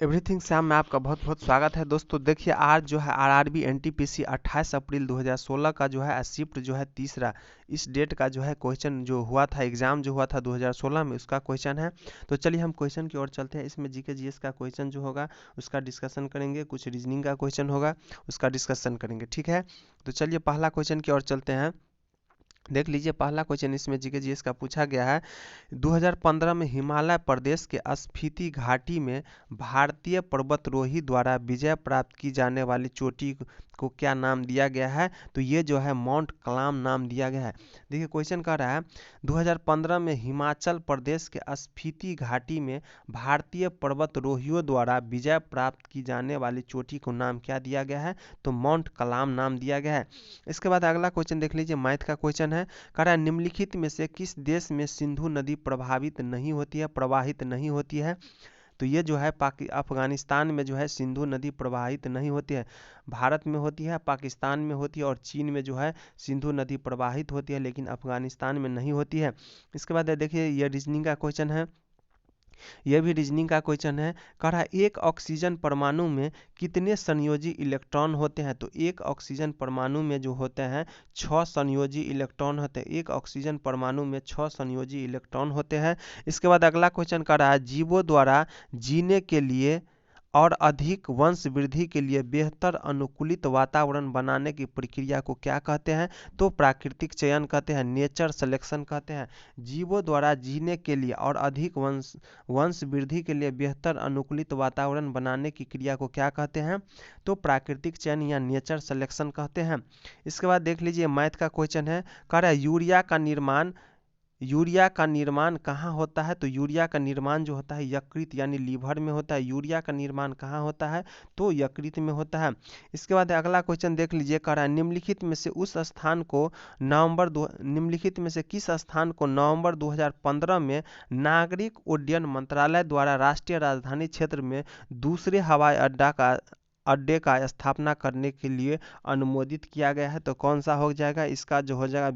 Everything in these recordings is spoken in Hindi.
एवरीथिंग श्याम में आपका बहुत बहुत स्वागत है। दोस्तों देखिए, आज जो है आरआरबी एनटीपीसी 28 अप्रैल 2016 का जो है शिफ्ट जो है तीसरा, इस डेट का जो है क्वेश्चन जो हुआ था, एग्जाम जो हुआ था 2016 में, उसका क्वेश्चन है। तो चलिए हम क्वेश्चन की ओर चलते हैं। इसमें जीके जीएस का क्वेश्चन जो होगा उसका डिस्कशन करेंगे, कुछ रीजनिंग का क्वेश्चन होगा उसका डिस्कशन करेंगे, ठीक है। तो चलिए पहला क्वेश्चन की ओर चलते हैं। देख लीजिए, पहला क्वेश्चन इसमें जीके जीएस का पूछा गया है। 2015 में हिमालय प्रदेश के स्पीति घाटी में भारतीय पर्वतारोही द्वारा विजय प्राप्त की जाने वाली चोटी को क्या नाम दिया गया है? तो ये जो है माउंट कलाम नाम दिया गया है। देखिए क्वेश्चन कह रहा है 2015 में हिमाचल प्रदेश के स्पीति घाटी में भारतीय पर्वतारोहियों द्वारा विजय प्राप्त की जाने वाली चोटी को नाम क्या दिया गया है? तो माउंट कलाम नाम दिया गया है। इसके बाद अगला क्वेश्चन देख लीजिए, मैथ का क्वेश्चन है। कह रहा है निम्नलिखित में से किस देश में सिंधु नदी प्रवाहित नहीं होती है? तो ये जो है अफगानिस्तान में जो है सिंधु नदी प्रवाहित नहीं होती है। भारत में होती है, पाकिस्तान में होती है और चीन में जो है सिंधु नदी प्रवाहित होती है, लेकिन अफगानिस्तान में नहीं होती है। इसके बाद देखिए, ये रीजनिंग का क्वेश्चन है। यह भी रीजनिंग का क्वेश्चन है। कह रहा है एक ऑक्सीजन परमाणु में कितने संयोजी इलेक्ट्रॉन होते हैं? तो एक ऑक्सीजन परमाणु में जो होते हैं 6 संयोजी इलेक्ट्रॉन होते हैं। एक ऑक्सीजन परमाणु में 6 संयोजी इलेक्ट्रॉन होते हैं। इसके बाद अगला क्वेश्चन कर रहा है जीवों द्वारा जीने के लिए और अधिक वंश वृद्धि के लिए बेहतर अनुकूलित वातावरण बनाने की प्रक्रिया को क्या कहते हैं? तो प्राकृतिक चयन कहते हैं, नेचर सिलेक्शन कहते हैं। जीवों द्वारा जीने के लिए और अधिक वंश वृद्धि के लिए बेहतर अनुकूलित वातावरण बनाने की क्रिया को क्या कहते हैं? तो प्राकृतिक चयन या नेचर सिलेक्शन कहते हैं। इसके बाद देख लीजिए, मैथ का क्वेश्चन है। कह रहा है यूरिया का निर्माण कहाँ होता है? तो यूरिया का निर्माण जो होता है यकृत यानी लीवर में होता है। यूरिया का निर्माण कहाँ होता है? तो यकृत में होता है। इसके बाद अगला क्वेश्चन देख लीजिए, कह रहा है निम्नलिखित में से किस स्थान को नवंबर 2015 में नागरिक उड्डयन मंत्रालय द्वारा राष्ट्रीय राजधानी क्षेत्र में दूसरे हवाई अड्डे का स्थापना करने के लिए अनुमोदित किया गया है? तो कौन सा हो जाएगा? इसका जो हो जाएगा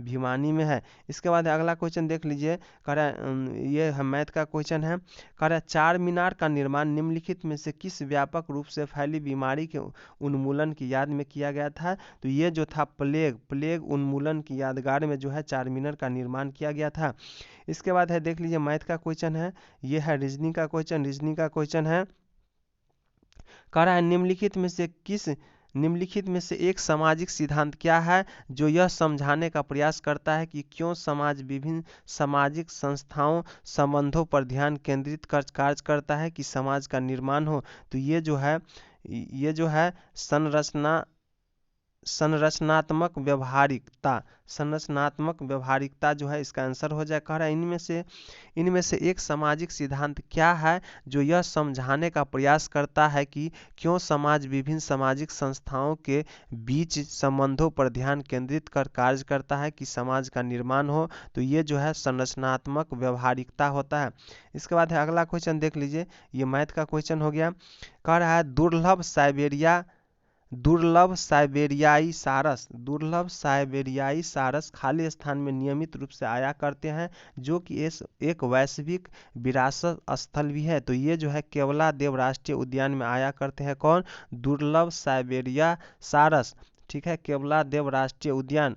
भिवानी में है। इसके बाद अगला क्वेश्चन देख लीजिए, कह रहा है ये मैथ का क्वेश्चन है। कह रहा है चार मीनार का निर्माण निम्नलिखित में से किस व्यापक रूप से फैली बीमारी के उन्मूलन की याद में किया गया था? तो ये जो था प्लेग उन्मूलन की यादगार में जो है चार मीनार का निर्माण किया गया था। इसके बाद है देख लीजिए, मैथ का क्वेश्चन है। ये है रीजनिंग का क्वेश्चन है। कह रहा है निम्नलिखित में से एक सामाजिक सिद्धांत क्या है जो यह समझाने का प्रयास करता है कि क्यों समाज विभिन्न सामाजिक संस्थाओं संबंधों पर ध्यान केंद्रित कर कार्य करता है कि समाज का निर्माण हो? तो ये जो है संरचनात्मक व्यवहारिकता जो है इसका आंसर हो जाए। कह रहा है इनमें से एक सामाजिक सिद्धांत क्या है जो यह समझाने का प्रयास करता है कि क्यों समाज विभिन्न सामाजिक संस्थाओं के बीच संबंधों पर ध्यान केंद्रित कर कार्य करता है कि समाज का निर्माण हो? तो ये जो है संरचनात्मक व्यवहारिकता होता है। इसके बाद है अगला क्वेश्चन देख लीजिए, ये मैथ का क्वेश्चन हो गया। कह रहा है दुर्लभ साइबेरियाई सारस खाली स्थान में नियमित रूप से आया करते हैं, जो कि एक वैश्विक विरासत स्थल भी है। तो ये जो है केवलादेव राष्ट्रीय उद्यान में आया करते हैं। कौन? दुर्लभ साइबेरिया सारस, ठीक है, केवलादेव राष्ट्रीय उद्यान।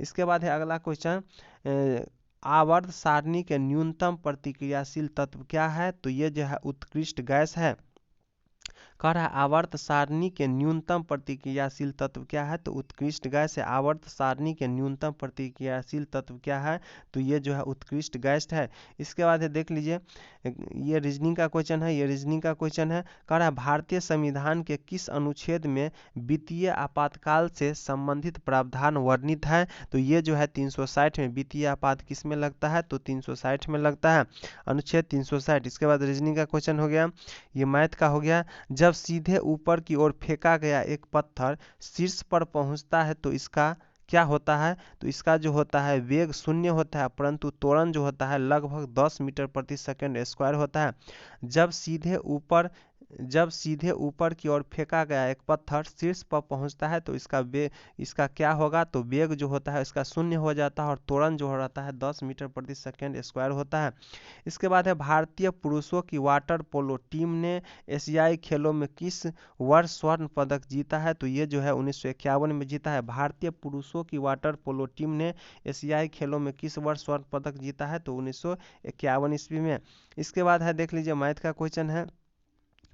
इसके बाद है अगला क्वेश्चन, आवर्त सारणी के न्यूनतम प्रतिक्रियाशील तत्व क्या है? तो ये जो है उत्कृष्ट गैस है। कह रहा है आवर्त सारणी के न्यूनतम प्रतिक्रियाशील तत्व क्या है? तो उत्कृष्ट गैस है। आवर्त सारणी के न्यूनतम प्रतिक्रियाशील तत्व क्या है? तो ये जो है उत्कृष्ट गैस है। इसके बाद है देख लीजिए, ये रीजनिंग का क्वेश्चन है। कह रहा है भारतीय संविधान के किस अनुच्छेद में वित्तीय आपातकाल से संबंधित प्रावधान वर्णित है? तो ये जो है 360 में। वित्तीय आपात किस में लगता है? तो 360 में लगता है, अनुच्छेद 360। इसके बाद रीजनिंग का क्वेश्चन हो गया, ये मैथ का हो गया। जब सीधे ऊपर की ओर फेंका गया एक पत्थर शीर्ष पर पहुंचता है तो इसका क्या होता है? तो इसका जो होता है वेग 0 होता है, परंतु त्वरण जो होता है लगभग 10 मीटर प्रति सेकंड स्क्वायर होता है। जब सीधे ऊपर जब सीधे ऊपर की ओर फेंका गया एक पत्थर शीर्ष पर पहुंचता है तो इसका क्या होगा, तो वेग जो होता है इसका शून्य हो जाता है और त्वरण जो रहता है 10 मीटर प्रति सेकंड स्क्वायर होता है। इसके बाद है भारतीय पुरुषों की वाटर पोलो टीम ने एशियाई खेलों में किस वर्ष स्वर्ण पदक जीता है, तो ये जो है 1951 में जीता है। भारतीय पुरुषों की वाटर पोलो टीम ने एशियाई खेलों में किस वर्ष स्वर्ण पदक जीता है, तो 1951 ईस्वी में। इसके बाद है देख लीजिए मैथ का क्वेश्चन है।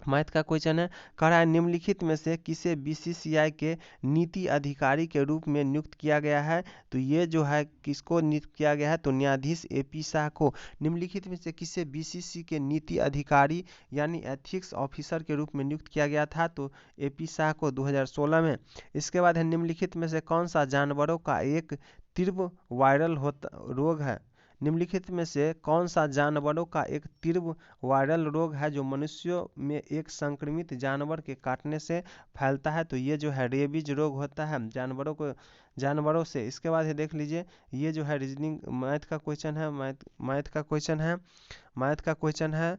मैथ का क्वेश्चन है, कह रहा है निम्नलिखित में से किसे बीसीसीआई के नीति अधिकारी के रूप में नियुक्त किया गया है, तो ये जो है किसको नियुक्त किया गया है, तो न्यायाधीश एपी शाह को। निम्नलिखित में से किसे बीसीसी के नीति अधिकारी यानी एथिक्स ऑफिसर के रूप में नियुक्त किया गया था, तो एपी शाह को 2016 में। इसके बाद है निम्नलिखित में से कौन सा जानवरों का एक तीव्र वायरल रोग है, निम्नलिखित में से कौन सा जानवरों का एक तीव्र वायरल रोग है जो मनुष्यों में एक संक्रमित जानवर के काटने से फैलता है, तो ये जो है रेबीज रोग होता है जानवरों से। इसके बाद है देख लीजिए ये जो है रीजनिंग मैथ का क्वेश्चन है, मैथ का क्वेश्चन है,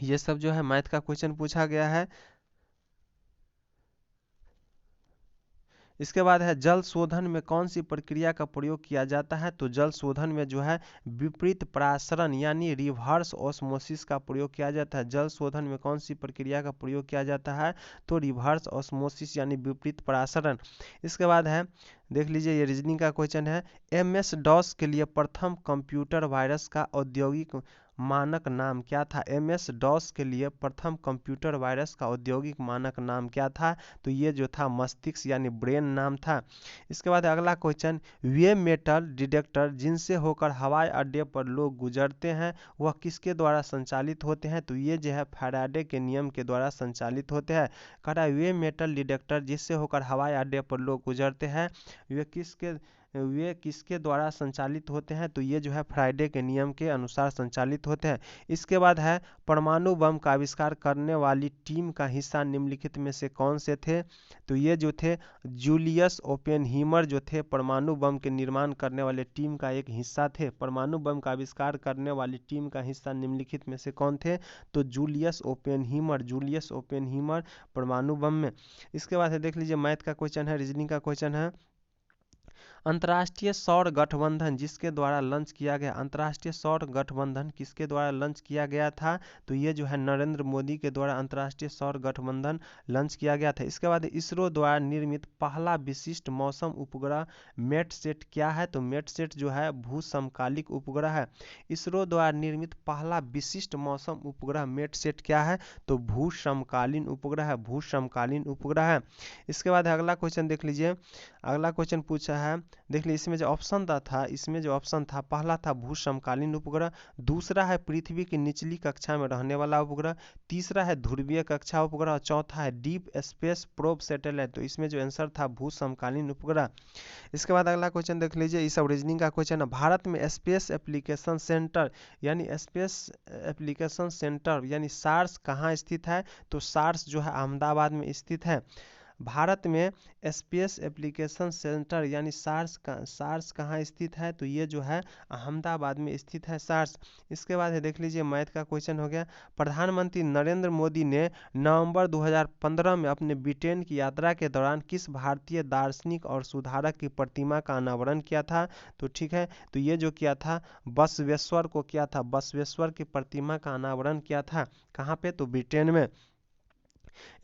ये सब जो है मैथ का क्वेश्चन पूछा गया है। इसके बाद है जल शोधन में कौन सी प्रक्रिया का प्रयोग किया जाता है, तो जल शोधन में जो है विपरीत परासरण यानी रिवर्स ऑस्मोसिस का प्रयोग किया जाता है। जल शोधन में कौन सी प्रक्रिया का प्रयोग किया जाता है, तो रिवर्स ऑस्मोसिस यानी विपरीत परासरण। इसके बाद है देख लीजिए ये रीजनिंग का क्वेश्चन है, MS DOS के लिए प्रथम कंप्यूटर वायरस का औद्योगिक मानक नाम क्या था। MS DOS के लिए प्रथम कंप्यूटर वायरस का औद्योगिक मानक नाम क्या था, तो ये जो था मस्तिष्क यानी ब्रेन नाम था। इसके बाद अगला क्वेश्चन, वे मेटल डिटेक्टर जिनसे होकर हवाई अड्डे पर लोग गुजरते हैं वह किसके द्वारा संचालित होते हैं, तो ये जो है फैराडे के नियम के द्वारा संचालित होते हैं। कह रहा है वे मेटल डिटेक्टर जिससे होकर हवाई अड्डे पर लोग गुजरते हैं वे किसके द्वारा संचालित होते हैं, तो ये जो है फ्राइडे के नियम के अनुसार संचालित होते हैं। इसके बाद है परमाणु बम का आविष्कार करने वाली टीम का हिस्सा निम्नलिखित में से कौन से थे, तो ये जो थे जूलियस ओपेनहीमर जो थे परमाणु बम के निर्माण करने वाले टीम का एक हिस्सा थे। परमाणु बम का आविष्कार करने वाली टीम का हिस्सा निम्नलिखित में से कौन थे, तो जूलियस ओपेनहीमर परमाणु बम में। इसके बाद है देख लीजिए मैथ का क्वेश्चन है, रीजनिंग का क्वेश्चन है, अंतर्राष्ट्रीय सौर गठबंधन जिसके द्वारा लॉन्च किया गया, अंतर्राष्ट्रीय सौर गठबंधन किसके द्वारा लॉन्च किया गया था, तो ये जो है नरेंद्र मोदी के द्वारा अंतर्राष्ट्रीय सौर गठबंधन लॉन्च किया गया था। इसके बाद इसरो द्वारा निर्मित पहला विशिष्ट मौसम उपग्रह मेटसेट क्या है, तो मेटसेट जो है भू समकालिक उपग्रह है। इसरो द्वारा निर्मित पहला विशिष्ट मौसम उपग्रह मेटसेट क्या है, तो भू समकालीन उपग्रह है। इसके बाद अगला क्वेश्चन देख लीजिए, अगला क्वेश्चन पूछा है देख लीजिए, इसमें जो ऑप्शन था पहला था भू समकालीन उपग्रह, दूसरा है पृथ्वी की निचली कक्षा में रहने वाला उपग्रह, तीसरा है ध्रुवीय कक्षा उपग्रह और चौथा है डीप स्पेस प्रोब सैटेलाइट, तो इसमें जो आंसर था भू समकालीन उपग्रह। इसके बाद अगला क्वेश्चन देख लीजिए, इस सब रीजनिंग का क्वेश्चन है, भारत में स्पेस एप्लीकेशन सेंटर यानी सार्स कहाँ स्थित है, तो सार्स जो है अहमदाबाद में स्थित है। भारत में स्पेस एप्लीकेशन सेंटर यानी सार्स कहाँ स्थित है, तो ये जो है अहमदाबाद में स्थित है सार्स। इसके बाद है देख लीजिए मैथ का क्वेश्चन हो गया, प्रधानमंत्री नरेंद्र मोदी ने नवंबर 2015 में अपने ब्रिटेन की यात्रा के दौरान किस भारतीय दार्शनिक और सुधारक की प्रतिमा का अनावरण किया था, तो ठीक है, तो ये जो किया था बसवेश्वर की प्रतिमा का अनावरण किया था, कहाँ पे, तो ब्रिटेन में।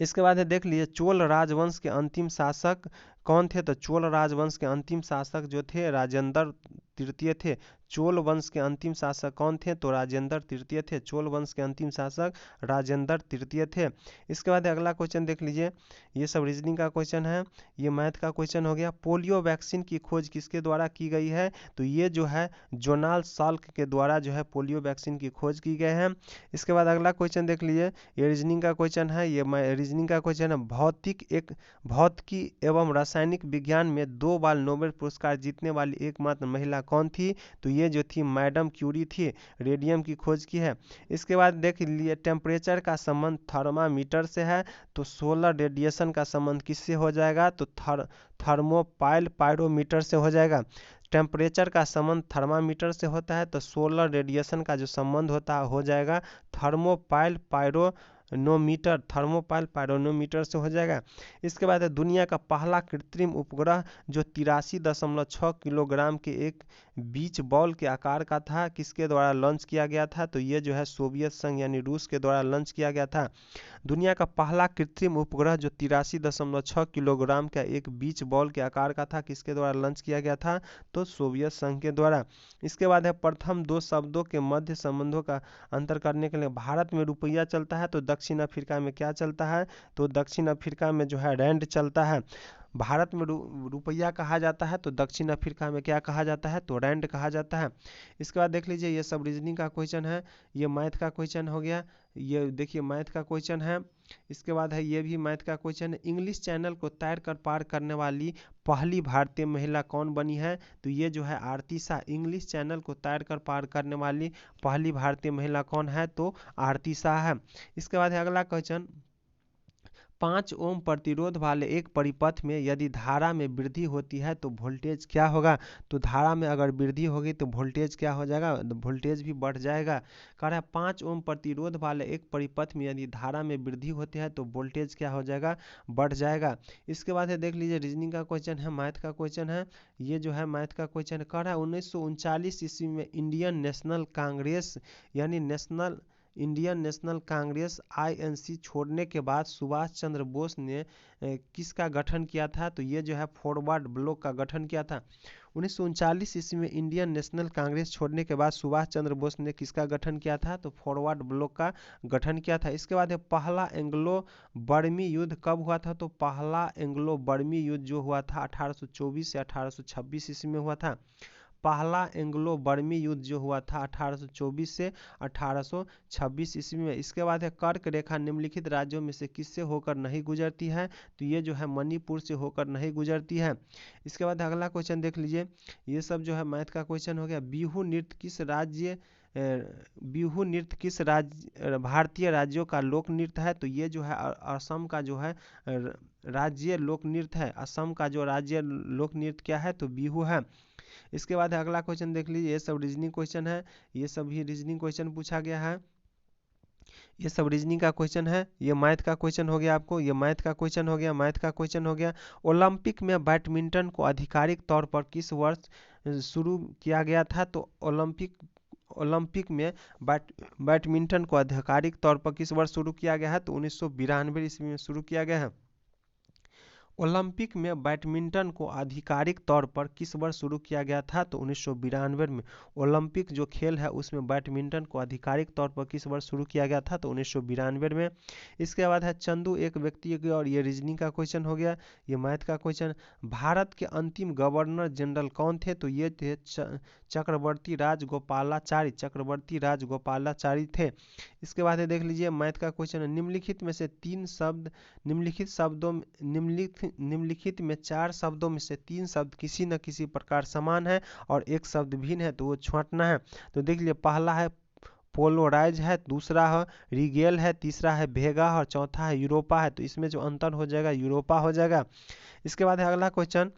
इसके बाद है देख लीजिए चोल राजवंश के अंतिम शासक कौन थे, तो चोल राजवंश के अंतिम शासक जो थे राजेंद्र तृतीय थे। चोल वंश के अंतिम शासक कौन थे, तो राजेंद्र तृतीय थे। चोल वंश के अंतिम शासक राजेंद्र तृतीय थे। इसके बाद अगला क्वेश्चन देख लीजिए, ये सब रीजनिंग का क्वेश्चन है, ये मैथ का क्वेश्चन हो गया, पोलियो वैक्सीन की खोज किसके द्वारा की गई है, तो ये जो है जोनाल्ड साल्क के द्वारा जो है पोलियो वैक्सीन की खोज की गई है। इसके बाद अगला क्वेश्चन देख लीजिए, ये रीजनिंग का क्वेश्चन है, ये रीजनिंग का क्वेश्चन है, भौतिकी एवं रासायनिक विज्ञान में 2 बार नोबेल पुरस्कार जीतने वाली एकमात्र महिला कौन थी, तो ये जो थी मैडम क्यूरी थी, रेडियम की खोज की है। इसके बाद देख लिए टेम्परेचर का संबंध थर्मामीटर से है, तो सोलर रेडिएशन का संबंध किससे हो जाएगा, तो थर्मोपाइल पायरोमीटर से हो जाएगा। टेम्परेचर का संबंध थर्मामीटर से होता है, तो सोलर रेडिएशन का जो संबंध होता है हो जाएगा थर्मोपाइल पायरोनोमीटर, थर्मोपाइल पायरोनोमीटर से हो जाएगा। इसके बाद है दुनिया का पहला कृत्रिम उपग्रह जो 83.6 किलोग्राम के एक बीच बॉल के आकार का था, किसके द्वारा लॉन्च किया गया था, तो ये जो है सोवियत संघ यानी रूस के द्वारा लॉन्च किया गया था। दुनिया का पहला कृत्रिम उपग्रह जो 83.6 किलोग्राम का एक बीच बॉल के आकार का था, किसके द्वारा लॉन्च किया गया था, तो सोवियत संघ के द्वारा। इसके बाद है प्रथम दो शब्दों के मध्य संबंधों का अंतर करने के लिए भारत में रुपया चलता है तो दक्षिण अफ्रीका में क्या चलता है, तो दक्षिण अफ्रीका में जो है रैंड चलता है। भारत में रुपया कहा जाता है तो दक्षिण अफ्रीका में क्या कहा जाता है, तो रैंड कहा जाता है। इसके बाद देख लीजिए ये सब रीजनिंग का क्वेश्चन है, ये मैथ का क्वेश्चन हो गया, ये देखिए मैथ का क्वेश्चन है। इसके बाद है ये भी मैथ का क्वेश्चन है, इंग्लिश चैनल को तैर कर पार करने वाली पहली भारतीय महिला कौन बनी है, तो ये जो है आरती शाह। इंग्लिश चैनल को तैर कर पार करने वाली पहली भारतीय महिला कौन है, तो आरती शाह है। इसके बाद है अगला क्वेश्चन, 5 ओम प्रतिरोध वाले एक परिपथ में यदि धारा में वृद्धि होती है तो वोल्टेज क्या होगा, तो धारा में अगर वृद्धि होगी तो वोल्टेज क्या हो जाएगा, वोल्टेज भी बढ़ जाएगा। कह रहा है 5 ओम प्रतिरोध वाले एक परिपथ में यदि धारा में वृद्धि होती है तो वोल्टेज क्या हो जाएगा, बढ़ जाएगा। इसके बाद है देख लीजिए रीजनिंग का क्वेश्चन है, मैथ का क्वेश्चन है, ये जो है मैथ का क्वेश्चन कह रहा है 1939 ईस्वी में इंडियन नेशनल कांग्रेस यानी इंडियन नेशनल कांग्रेस आईएनसी छोड़ने के बाद सुभाष चंद्र बोस ने किसका गठन किया था, तो ये जो है फॉरवर्ड ब्लॉक का गठन किया था। 1939 ईस्वी में इंडियन नेशनल कांग्रेस छोड़ने के बाद सुभाष चंद्र बोस ने किसका गठन किया था, तो फॉरवर्ड ब्लॉक का गठन किया था। इसके बाद है पहला एंग्लो बर्मी युद्ध कब हुआ था, तो पहला एंग्लो बर्मी युद्ध जो हुआ था 1824 से 1826 ईस्वी में हुआ था। पहला एंग्लो बर्मी युद्ध जो हुआ था 1824 से 1826 ईस्वी में। इसके बाद है कर्क रेखा निम्नलिखित राज्यों में से किससे होकर नहीं गुजरती है, तो ये जो है मणिपुर से होकर नहीं गुजरती है। इसके बाद अगला क्वेश्चन देख लीजिए, ये सब जो है मैथ का क्वेश्चन हो गया। बिहू नृत्य किस राज्य भारतीय राज्यों का लोक नृत्य है, तो ये जो है असम का जो है राज्य लोक नृत्य है। असम का जो राज्य लोक नृत्य क्या है, तो बिहू है। इसके बाद अगला क्वेश्चन देख लीजिए, ये सब रीजनिंग क्वेश्चन है, ये सभी रीजनिंग क्वेश्चन पूछा गया है, ये सब रीजनिंग का क्वेश्चन है। ये मैथ का क्वेश्चन हो गया आपको, ये मैथ का क्वेश्चन हो गया, मैथ का क्वेश्चन हो गया। ओलंपिक में बैडमिंटन को आधिकारिक तौर पर किस वर्ष शुरू किया गया था, तो ओलंपिक में बैडमिंटन को आधिकारिक तौर पर किस वर्ष शुरू किया गया है, तो 1992 ईस्वी में शुरू किया गया है। ओलंपिक में बैडमिंटन को आधिकारिक तौर पर किस वर्ष शुरू किया गया था, तो 1992 में। ओलंपिक जो खेल है उसमें बैडमिंटन को आधिकारिक तौर पर किस वर्ष शुरू किया गया था, तो 1992 में। इसके बाद है चंदू एक व्यक्ति की, और ये रीजनिंग का क्वेश्चन हो गया, ये मैथ का क्वेश्चन। भारत के अंतिम गवर्नर जनरल कौन थे, तो ये थे चक्रवर्ती राजगोपालाचारी, चक्रवर्ती राजगोपालाचारी थे। इसके बाद है देख लीजिए मैथ का क्वेश्चन है, निम्नलिखित में से 3 शब्द निम्नलिखित में 4 शब्दों में से 3 शब्द किसी न किसी प्रकार समान है और एक शब्द भिन्न है, तो वो छांटना है। तो देख लीजिए पहला है पोलोराइज है, दूसरा है रिगेल है, तीसरा है भेगा और चौथा है यूरोपा है। तो इसमें जो अंतर हो जाएगा यूरोपा हो जाएगा। इसके बाद है अगला क्वेश्चन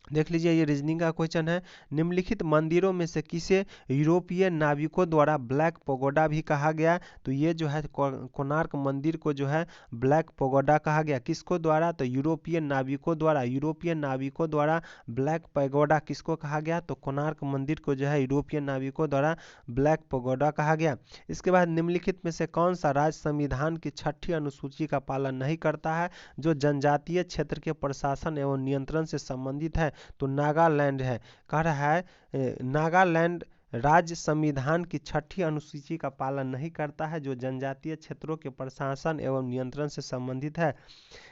देख लीजिए, ये रीजनिंग का क्वेश्चन है, निम्नलिखित मंदिरों में से किसे यूरोपीय नाविकों द्वारा ब्लैक पगोडा भी कहा गया, तो ये जो है कोणार्क मंदिर को जो है ब्लैक पगोडा कहा गया। किसको द्वारा, तो यूरोपीय नाविकों द्वारा। यूरोपीय नाविकों द्वारा ब्लैक पगोडा किसको कहा गया, तो कोणार्क मंदिर को जो है यूरोपीय नाविकों द्वारा ब्लैक पगोडा कहा गया। इसके बाद निम्नलिखित में से कौन सा राज्य संविधान की 6ठी अनुसूची का पालन नहीं करता है, जो जनजातीय क्षेत्र के प्रशासन एवं नियंत्रण से संबंधित है, तो नागालैंड है। कह रहा है नागालैंड राज्य संविधान की 6ठी अनुसूची का पालन नहीं करता है, जो जनजातीय क्षेत्रों के प्रशासन एवं नियंत्रण से संबंधित है।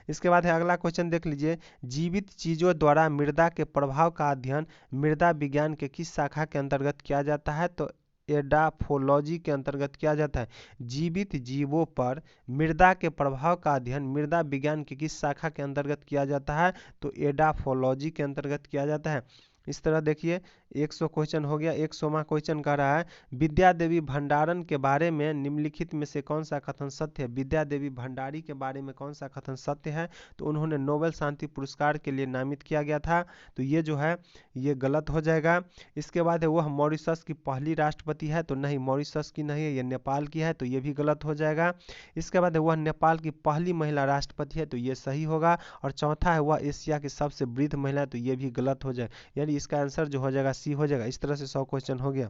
इसके बाद है अगला क्वेश्चन देख लीजिए, जीवित चीजों द्वारा मृदा के प्रभाव का अध्ययन मृदा विज्ञान के किस शाखा के अंतर्गत किया जाता है, तो एडाफोलॉजी के अंतर्गत किया जाता है। जीवित जीवों पर मृदा के प्रभाव का अध्ययन मृदा विज्ञान की किस शाखा के अंतर्गत किया जाता है, तो एडाफोलॉजी के अंतर्गत किया जाता है। इस तरह देखिए 100 क्वेश्चन हो गया। 100वां क्वेश्चन कह रहा है विद्या देवी भंडारन के बारे में निम्नलिखित में से कौन सा कथन सत्य है। विद्या देवी भंडारी के बारे में कौन सा कथन सत्य है, तो उन्होंने नोबेल शांति पुरस्कार के लिए नामित किया गया था, तो ये जो है ये गलत हो जाएगा। इसके बाद है वह मॉरिशस की पहली राष्ट्रपति है, तो नहीं, मॉरिशस की नहीं है, ये नेपाल की है, तो ये भी गलत हो जाएगा। इसके बाद है वह नेपाल की पहली महिला राष्ट्रपति है, तो ये सही होगा। और चौथा है वह एशिया की सबसे वृद्ध महिला, तो ये भी गलत हो जाए, यानी इसका आंसर जो हो जाएगा सी हो जाएगा। इस तरह से 100 क्वेश्चन हो गया।